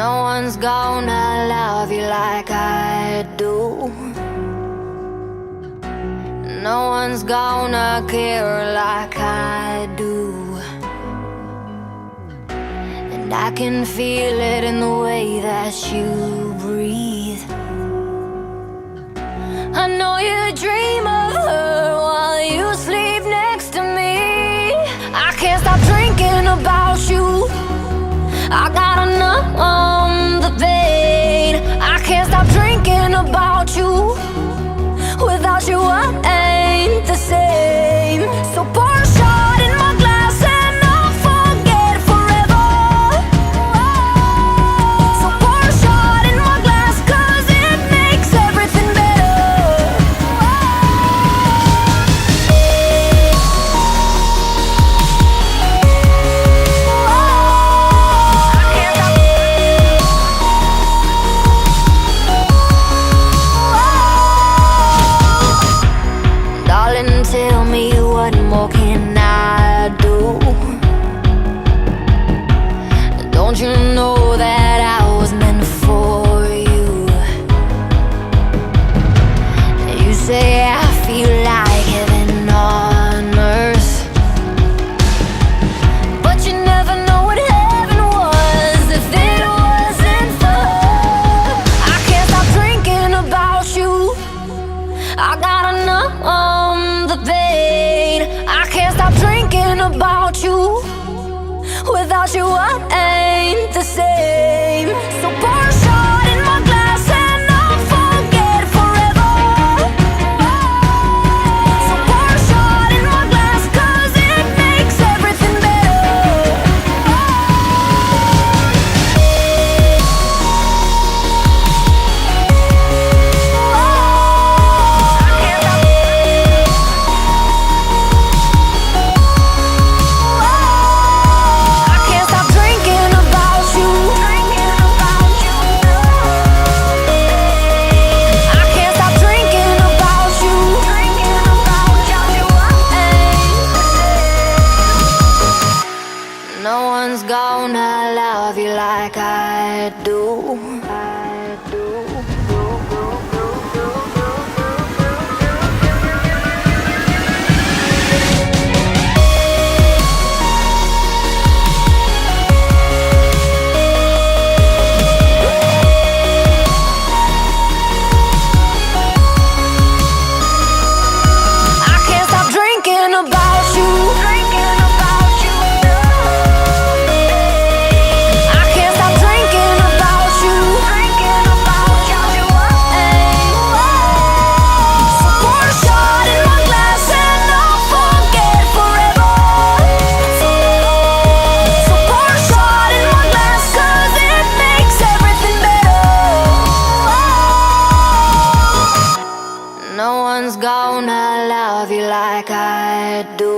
No one's gonna love you like I do. No one's gonna care like I do. And I can feel it in the way that you breathe. I know you dream of her while you sleep next to me. I can't stop drinking about you. I gotta numb the pain. I can't stop drinking about you. Without you I ain't the same. So pour a shot in my glass and I'll forget forever. So pour a shot in my glass, 'cause it makes everything better. Darling, tell me, what more can I do? Don't you know that I was meant for you? You say I feel like heaven on earth, but you never know what heaven was if it wasn't for her. I can't stop drinking about you. I gotta numb the pain. I can't stop drinking about you. Without you I ain't the same. So pour a shot in my glass and I'll forget forever. So pour a shot in my glass, 'cause it makes everything better. I can't stop drinking about you. I can't stop drinking about you. No one's gonna love you like I do. I can't stop drinking about you. I can't stop drinking about you. So pour a shot in my glass and I'll forget forever. So pour a shot in my glass, 'cause it makes everything better. No one's gonna love you like I do.